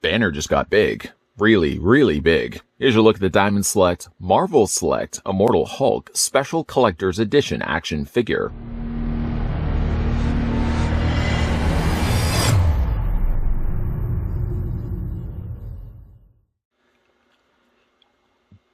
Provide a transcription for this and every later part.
Banner just got big. Really, really big. Here's your look at the Diamond Select, Marvel Select, Immortal Hulk Special Collector's Edition action figure.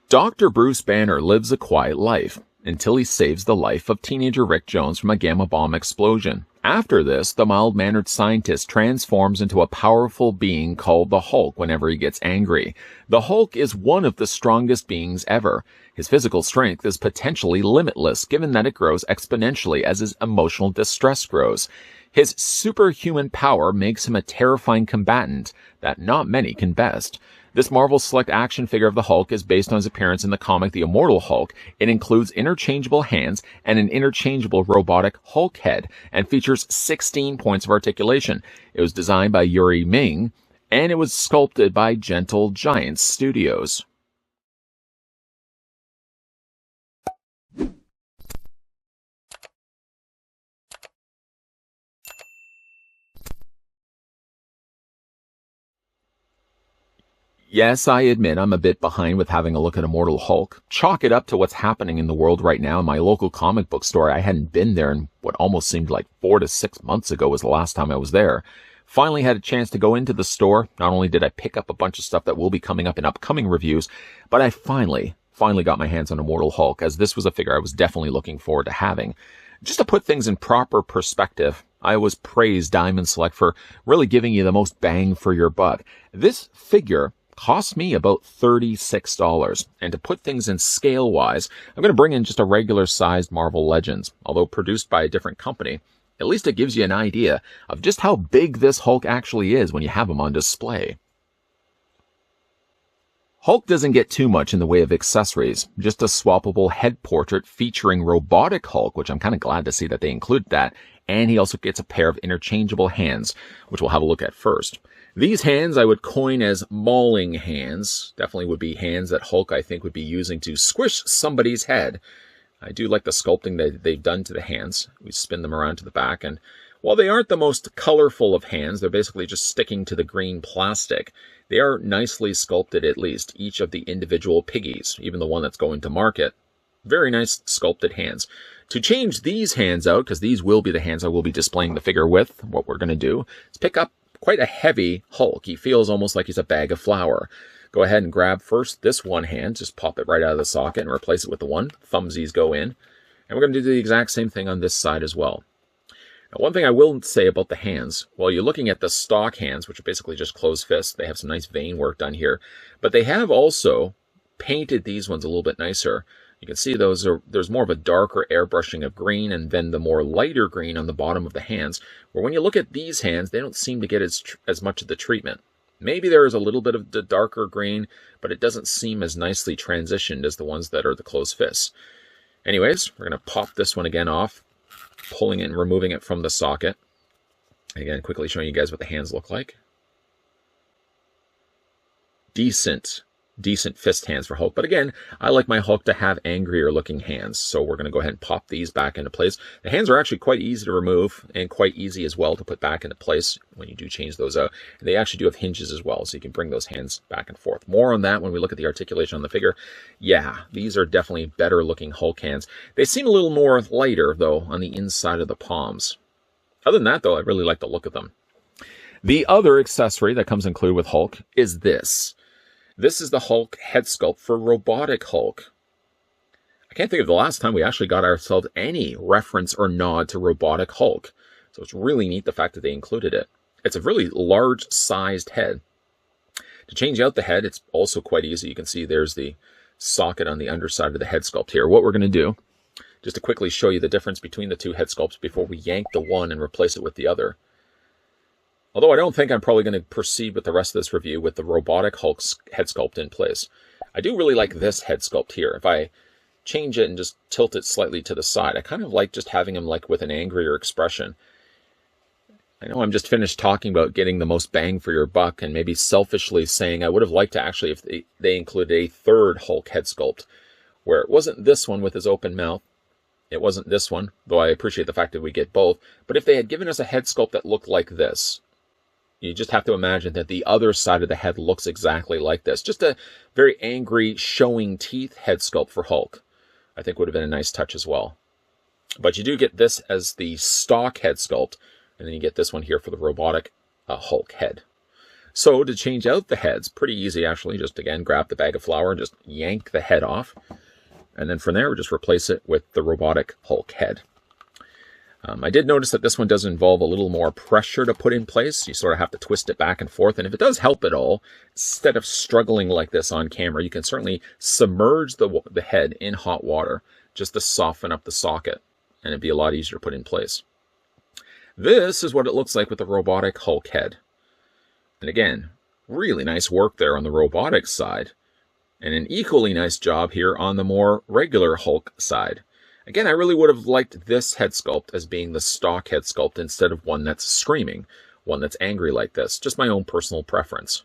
Dr. Bruce Banner lives a quiet life until he saves the life of teenager Rick Jones from a gamma bomb explosion. After this, the mild-mannered scientist transforms into a powerful being called the Hulk whenever he gets angry. The Hulk is one of the strongest beings ever. His physical strength is potentially limitless, given that it grows exponentially as his emotional distress grows. His superhuman power makes him a terrifying combatant that not many can best. This Marvel Select action figure of the Hulk is based on his appearance in the comic The Immortal Hulk. It includes interchangeable hands and an interchangeable robotic Hulk head and features 16 points of articulation. It was designed by Yuri Ming and it was sculpted by Gentle Giants Studios. Yes, I admit I'm a bit behind with having a look at Immortal Hulk. Chalk it up to what's happening in the world right now in my local comic book store. I hadn't been there in what almost seemed like 4 to 6 months ago was the last time I was there. Finally had a chance to go into the store. Not only did I pick up a bunch of stuff that will be coming up in upcoming reviews, but I finally got my hands on Immortal Hulk, as this was a figure I was definitely looking forward to having. Just to put things in proper perspective, I always praise Diamond Select for really giving you the most bang for your buck. This figure cost me about $36. And to put things in scale-wise, I'm going to bring in just a regular-sized Marvel Legends. Although produced by a different company, at least it gives you an idea of just how big this Hulk actually is when you have him on display. Hulk doesn't get too much in the way of accessories, just a swappable head portrait featuring Robotic Hulk, which I'm kind of glad to see that they include that, and he also gets a pair of interchangeable hands, which we'll have a look at first. These hands I would coin as mauling hands. Definitely would be hands that Hulk, I think, would be using to squish somebody's head. I do like the sculpting that they've done to the hands. We spin them around to the back, and while they aren't the most colorful of hands, they're basically just sticking to the green plastic. They are nicely sculpted, at least, each of the individual piggies, even the one that's going to market. Very nice sculpted hands. To change these hands out, because these will be the hands I will be displaying the figure with, what we're going to do is pick up quite a heavy Hulk. He feels almost like he's a bag of flour. Go ahead and grab first this one hand, just pop it right out of the socket and replace it with the one. Thumbsies go in. And we're going to do the exact same thing on this side as well. Now, one thing I will say about the hands, while you're looking at the stock hands, which are basically just closed fists, they have some nice vein work done here, but they have also painted these ones a little bit nicer. You can see there's more of a darker airbrushing of green and then the more lighter green on the bottom of the hands, where when you look at these hands, they don't seem to get as much of the treatment. Maybe there is a little bit of the darker green, but it doesn't seem as nicely transitioned as the ones that are the closed fists. Anyways, we're going to pop this one again off, pulling it and removing it from the socket. Again, quickly showing you guys what the hands look like. Decent fist hands for Hulk. But again, I like my Hulk to have angrier looking hands. So we're going to go ahead and pop these back into place. The hands are actually quite easy to remove and quite easy as well to put back into place when you do change those out. And they actually do have hinges as well, so you can bring those hands back and forth. More on that when we look at the articulation on the figure. Yeah, these are definitely better looking Hulk hands. They seem a little more lighter though on the inside of the palms. Other than that though, I really like the look of them. The other accessory that comes included with Hulk is this. This is the Hulk head sculpt for Robotic Hulk. I can't think of the last time we actually got ourselves any reference or nod to Robotic Hulk. So it's really neat the fact that they included it. It's a really large-sized head. To change out the head, it's also quite easy. You can see there's the socket on the underside of the head sculpt here. What we're going to do, just to quickly show you the difference between the two head sculpts before we yank the one and replace it with the other. Although I don't think I'm probably going to proceed with the rest of this review with the Robotic Hulk head sculpt in place. I do really like this head sculpt here. If I change it and just tilt it slightly to the side, I kind of like just having him like with an angrier expression. I know I'm just finished talking about getting the most bang for your buck and maybe selfishly saying I would have liked to actually, if they included a third Hulk head sculpt, where it wasn't this one with his open mouth. It wasn't this one, though I appreciate the fact that we get both. But if they had given us a head sculpt that looked like this, You just have to imagine that the other side of the head looks exactly like this. Just a very angry, showing teeth head sculpt for Hulk. I think would have been a nice touch as well. But you do get this as the stock head sculpt, and then you get this one here for the robotic Hulk head. So to change out the heads, pretty easy actually. Just again, grab the bag of flour and just yank the head off. And then from there, we just replace it with the robotic Hulk head. I did notice that this one does involve a little more pressure to put in place. You sort of have to twist it back and forth. And if it does help at all, instead of struggling like this on camera, you can certainly submerge the head in hot water just to soften up the socket. And it'd be a lot easier to put in place. This is what it looks like with the robotic Hulk head. And again, really nice work there on the robotic side. And an equally nice job here on the more regular Hulk side. Again, I really would have liked this head sculpt as being the stock head sculpt instead of one that's screaming, one that's angry like this. Just my own personal preference.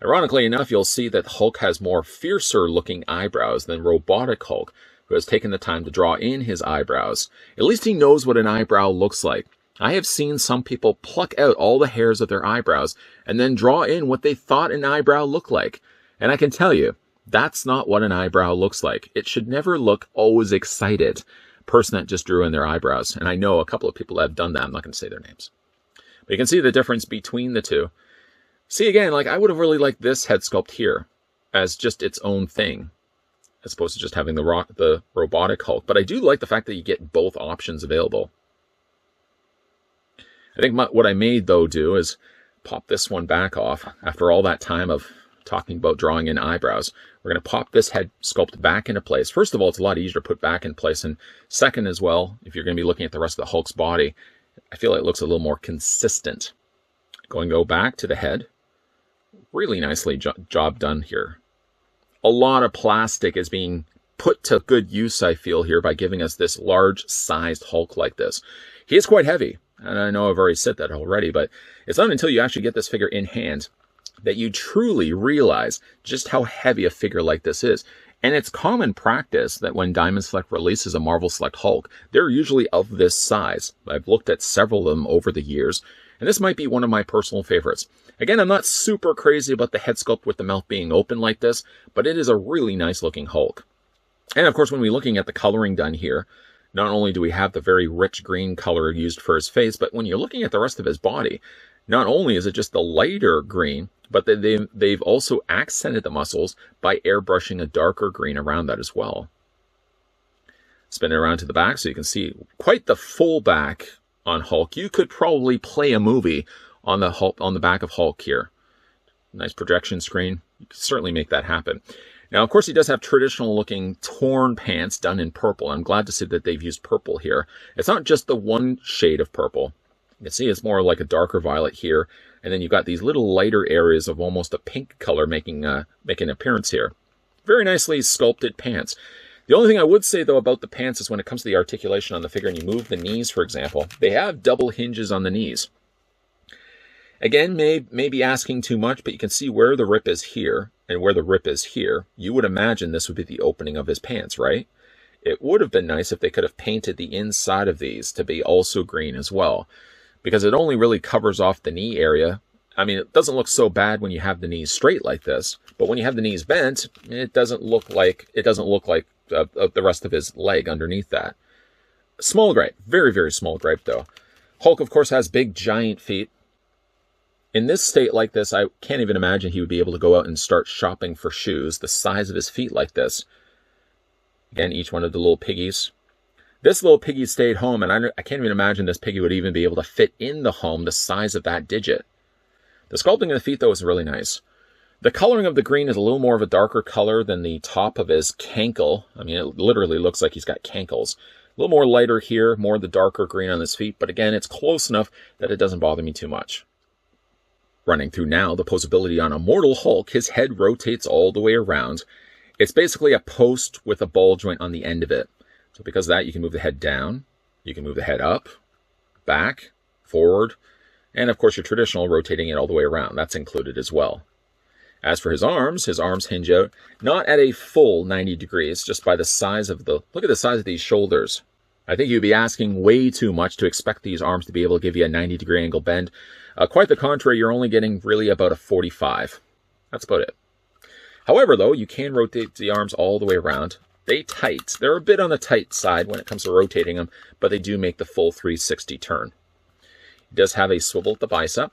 Ironically enough, you'll see that Hulk has more fiercer looking eyebrows than robotic Hulk, who has taken the time to draw in his eyebrows. At least he knows what an eyebrow looks like. I have seen some people pluck out all the hairs of their eyebrows and then draw in what they thought an eyebrow looked like. And I can tell you, that's not what an eyebrow looks like. It should never look always excited. Person that just drew in their eyebrows. And I know a couple of people that have done that. I'm not going to say their names. But you can see the difference between the two. See, again, like I would have really liked this head sculpt here as just its own thing, as opposed to just having the robotic Hulk. But I do like the fact that you get both options available. I think what I may, though, do is pop this one back off. After all that time of talking about drawing in eyebrows, we're going to pop this head sculpt back into place. First of all, it's a lot easier to put back in place. And second as well, if you're going to be looking at the rest of the Hulk's body, I feel like it looks a little more consistent. Go back to the head. Really nicely job done here. A lot of plastic is being put to good use, I feel, here by giving us this large-sized Hulk like this. He is quite heavy, and I know I've already said that already, but it's not until you actually get this figure in hand that you truly realize just how heavy a figure like this is. And it's common practice that when Diamond Select releases a Marvel Select Hulk, they're usually of this size. I've looked at several of them over the years, and this might be one of my personal favorites. Again, I'm not super crazy about the head sculpt with the mouth being open like this, but it is a really nice looking Hulk. And of course, when we're looking at the coloring done here, not only do we have the very rich green color used for his face, but when you're looking at the rest of his body, not only is it just the lighter green, but they've also accented the muscles by airbrushing a darker green around that as well. Spin it around to the back so you can see quite the full back on Hulk. You could probably play a movie on the back of Hulk here. Nice projection screen. You can certainly make that happen. Now, of course, he does have traditional looking torn pants done in purple. I'm glad to see that they've used purple here. It's not just the one shade of purple. You can see it's more like a darker violet here. And then you've got these little lighter areas of almost a pink color making an appearance here. Very nicely sculpted pants. The only thing I would say, though, about the pants is when it comes to the articulation on the figure and you move the knees, for example, they have double hinges on the knees. Again, may be asking too much, but you can see where the rip is here and where the rip is here. You would imagine this would be the opening of his pants, right? It would have been nice if they could have painted the inside of these to be also green as well, because it only really covers off the knee area. I mean, it doesn't look so bad when you have the knees straight like this, but when you have the knees bent, it doesn't look like the rest of his leg underneath that. Small gripe, very, very small gripe though. Hulk, of course, has big, giant feet. In this state like this, I can't even imagine he would be able to go out and start shopping for shoes the size of his feet like this. Again, each one of the little piggies. This little piggy stayed home, and I can't even imagine this piggy would even be able to fit in the home the size of that digit. The sculpting of the feet, though, is really nice. The coloring of the green is a little more of a darker color than the top of his cankle. I mean, it literally looks like he's got cankles. A little more lighter here, more of the darker green on his feet, but again, it's close enough that it doesn't bother me too much. Running through now, the posability on Immortal Hulk, his head rotates all the way around. It's basically a post with a ball joint on the end of it. So because of that, you can move the head down, you can move the head up, back, forward, and of course your traditional rotating it all the way around. That's included as well. As for his arms hinge out, not at a full 90 degrees, just by the size of look at the size of these shoulders. I think you'd be asking way too much to expect these arms to be able to give you a 90-degree angle bend. Quite the contrary, you're only getting really about a 45. That's about it. However, though, you can rotate the arms all the way around. They're a bit on the tight side when it comes to rotating them, but they do make the full 360 turn. He does have a swivel at the bicep.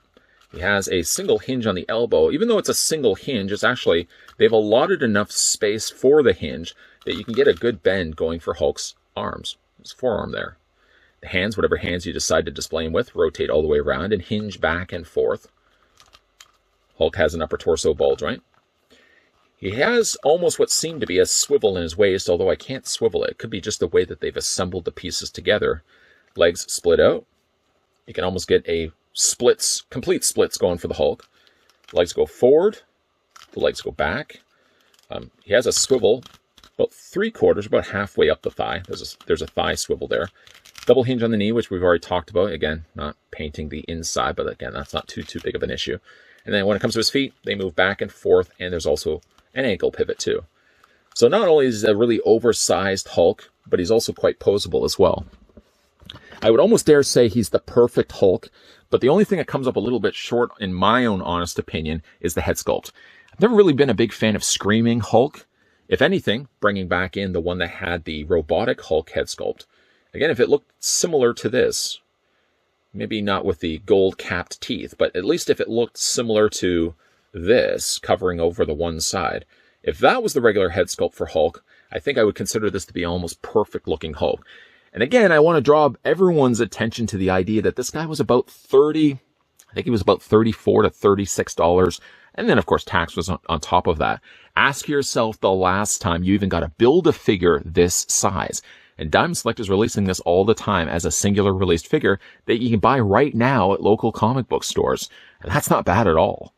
He has a single hinge on the elbow. Even though it's a single hinge, it's actually, they've allotted enough space for the hinge that you can get a good bend going for Hulk's arms. His forearm there. The hands, whatever hands you decide to display him with, rotate all the way around and hinge back and forth. Hulk has an upper torso ball joint. He has almost what seemed to be a swivel in his waist, although I can't swivel it. It could be just the way that they've assembled the pieces together. Legs split out. You can almost get a complete splits going for the Hulk. Legs go forward. The legs go back. He has a swivel about 3/4, about halfway up the thigh. There's a thigh swivel there. Double hinge on the knee, which we've already talked about. Again, not painting the inside, but again, that's not too big of an issue. And then when it comes to his feet, they move back and forth, and there's also an ankle pivot too. So not only is he a really oversized Hulk, but he's also quite posable as well. I would almost dare say he's the perfect Hulk, but the only thing that comes up a little bit short, in my own honest opinion, is the head sculpt. I've never really been a big fan of Screaming Hulk. If anything, bringing back in the one that had the Robotic Hulk head sculpt. Again, if it looked similar to this, maybe not with the gold-capped teeth, but at least if it looked similar to this, covering over the one side. If that was the regular head sculpt for Hulk, I think I would consider this to be almost perfect-looking Hulk. And again, I want to draw everyone's attention to the idea that this guy was about I think he was about $34 to $36. And then, of course, tax was on top of that. Ask yourself the last time you even got to build a figure this size. And Diamond Select is releasing this all the time as a singular released figure that you can buy right now at local comic book stores. And that's not bad at all.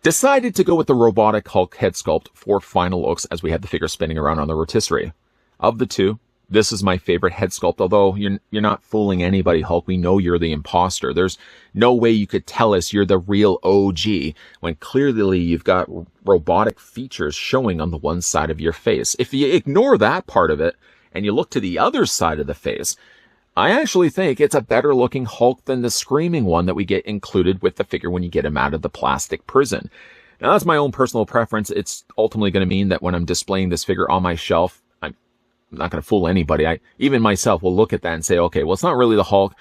Decided to go with the Robotic Hulk head sculpt for final looks as we had the figure spinning around on the rotisserie. Of the two, this is my favorite head sculpt, although you're not fooling anybody, Hulk. We know you're the imposter. There's no way you could tell us you're the real OG when clearly you've got robotic features showing on the one side of your face. If you ignore that part of it and you look to the other side of the face, I actually think it's a better looking Hulk than the Screaming one that we get included with the figure when you get him out of the plastic prison. Now, that's my own personal preference. It's ultimately going to mean that when I'm displaying this figure on my shelf, I'm not going to fool anybody. Even myself will look at that and say, okay, well, it's not really the Hulk,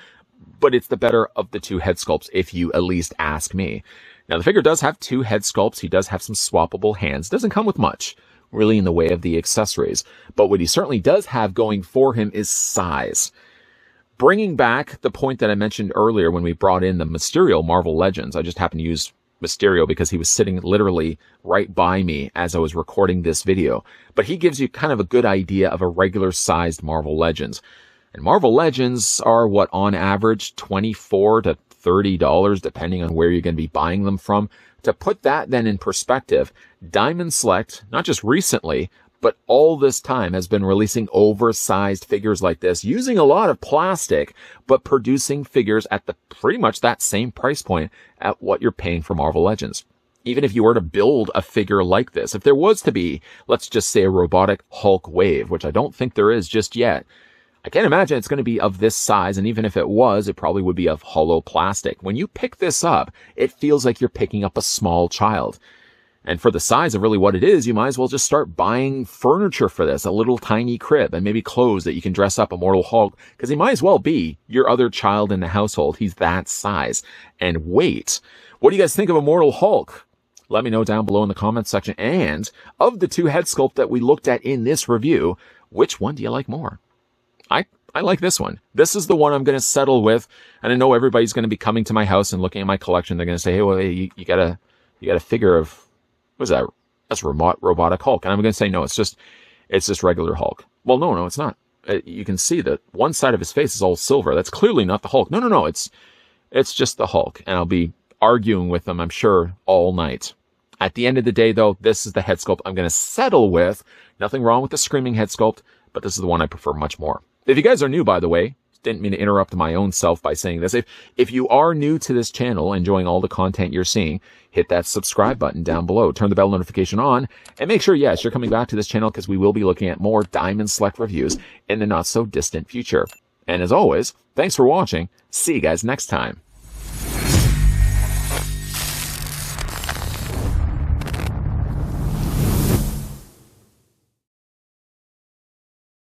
but it's the better of the two head sculpts, if you at least ask me. Now, the figure does have two head sculpts. He does have some swappable hands. Doesn't come with much, really, in the way of the accessories. But what he certainly does have going for him is size. Bringing back the point that I mentioned earlier when we brought in the Mysterio Marvel Legends, I just happened to use Mysterio because he was sitting literally right by me as I was recording this video. But he gives you kind of a good idea of a regular sized Marvel Legends. And Marvel Legends are what, on average, $24 to $30, depending on where you're going to be buying them from. To put that then in perspective, Diamond Select, not just recently, but all this time has been releasing oversized figures like this, using a lot of plastic, but producing figures at the pretty much that same price point at what you're paying for Marvel Legends. Even if you were to build a figure like this, if there was to be, let's just say, a Robotic Hulk wave, which I don't think there is just yet, I can't imagine it's going to be of this size, and even if it was, it probably would be of hollow plastic. When you pick this up, it feels like you're picking up a small child. And for the size of really what it is, you might as well just start buying furniture for this, a little tiny crib, and maybe clothes that you can dress up Immortal Hulk, because he might as well be your other child in the household. He's that size. And weight. What do you guys think of Immortal Hulk? Let me know down below in the comments section. And of the two head sculpt that we looked at in this review, which one do you like more? I like this one. This is the one I'm going to settle with. And I know everybody's going to be coming to my house and looking at my collection. They're going to say, hey, well, you got a figure of, what is that? That's Robotic Hulk. And I'm going to say, no, it's just regular Hulk. Well, no, it's not. You can see that one side of his face is all silver. That's clearly not the Hulk. No, it's just the Hulk. And I'll be arguing with them, I'm sure, all night. At the end of the day, though, this is the head sculpt I'm going to settle with. Nothing wrong with the Screaming head sculpt, but this is the one I prefer much more. If you guys are new, by the way, didn't mean to interrupt my own self by saying this. If you are new to this channel, enjoying all the content you're seeing, hit that subscribe button down below, turn the bell notification on, and make sure, yes, you're coming back to this channel because we will be looking at more Diamond Select reviews in the not so distant future. And as always, thanks for watching. See you guys next time.